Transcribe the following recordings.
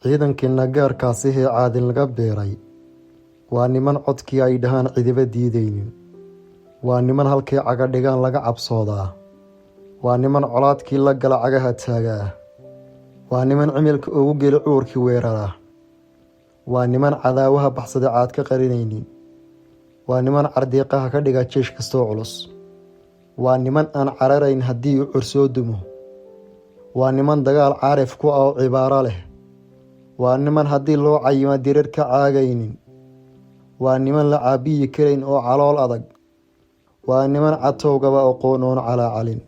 ciidankiina gaarkaasihii caadin laga beeray waa niman codkii ay dhahaan cidiba diidaynin, waa niman halkay caga dhigaan laga cabsoodaa, waa niman colaadkii la gala cagaha taagaa, waa niman cimilka ugu geli cuurkii weerara, waa niman cadaawaha baxsada caad ka qarinaynin, waa niman cardiiqaha ka dhiga jeesh kastoo culus, waa niman aan cararayn haddii uu cursoo dumo, waa niman dagaal caarif ku ah oo cibaaro leh, waa niman haddii loo cayimo dirir ka caagaynin, waa niman la caabiyi karayn oo calool adag, waa niman catowgaba aqoon oon calaacalin,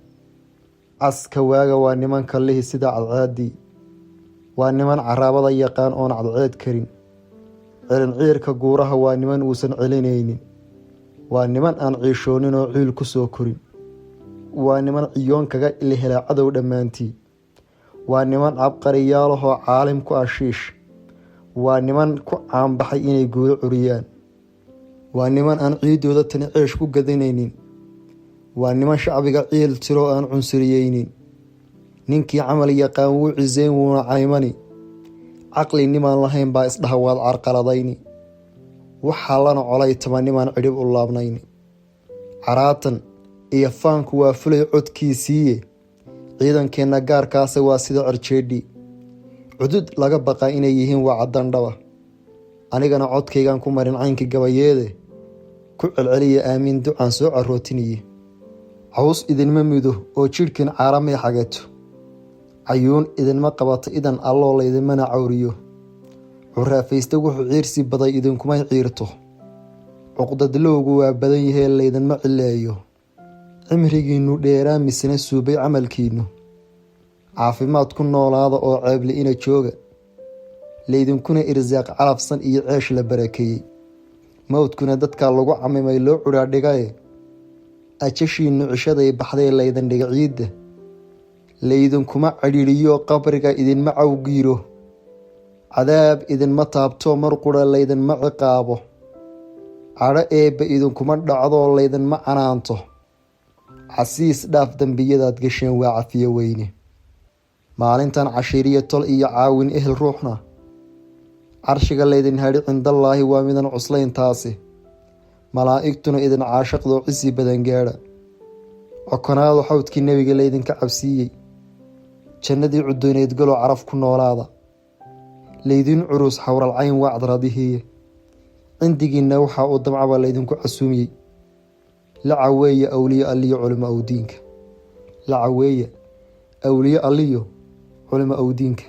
caska waaga waa niman kallihi sida cadceeddii, waa niman caraabada yaqaan oon cadceed karin, cilinciirka guuraha waa niman uusan celinaynin, waa niman aan ciishoonin oo ciil ku soo korin, waa niman ciyoon kaga ilhelaa cadow dhammaantii, waa niman cabqariyaalahoo caalim ku ashiish, waa niman ku caanbaxay inay guulo curiyaan, waa niman aan ciiddooda tani ceesh ku gadanaynin, waa niman shacbiga ciil tiroo aan cunsuriyeynin, ninkii camal yaqaan wuu ciseyn wuuna caymani, caqli nimaan lahayn baa isdhaha waad carqaladayni, waxaa lana colay tama nimaan cidhib u laabnayni, caraatan iyo faanku waa fulay codkiisiiye, ciidankeenna gaarkaase waa sida cerjeedhi, cudud laga baqaa inay yihiin waa caddandhaba, anigana codkaygaan ku marin caynkii gabayeede, ku celceliya aamiin ducaan soo carootiniye, caws idinma mido oo jidhkiin caaramay xagato, cayuun idinma qabato idan alloo laydinmana cawriyo, xuraafaysta wuxuu ciirsi baday idinkumay ciirto, cuqdadlowgu waa badan yahee laydinma cileeyo, cimrigiinnu dheeraa misna suubay camalkiinnu, caafimaad ku noolaada oo ceebli'ina jooga, laydinkuna irsaaq calafsan iyo ceesh la barakeeyey, mawdkuna dadkaa lagu camimay loo cudhaadhigaye, ajashiinnu cishaday baxday laydin dhiga ciidda, laydinkuma cadhiidhiyo qabriga idinma cawgiiro, cadaab idinma taabto mar qudha laydinma ciqaabo, cadho eebba idinkuma dhacdoo laydinma canaanto, casiis dhaaf dembiyadaad gasheen waa cafiyo weyne, maalintan cashiiriyo tol iyo caawin ehel ruuxna, carshiga laydin hadhi cindallaahi waa midan cuslayn taasi, malaa'igtuna idin caashaqdoo cisi badan gaadha, cokonaado xawdkii nebiga laydinka cabsiiyey, jannadii cudooneyd galoo caraf ku noolaada, laydin curus xawralcayn waa cadradihiiye, cindigiinna waxaa uu damcaba laydinku casuumiyey, lacaweeye awliye alliyo culimo awdiinka, lacaweeye awliye alliyo culimo awdiinka.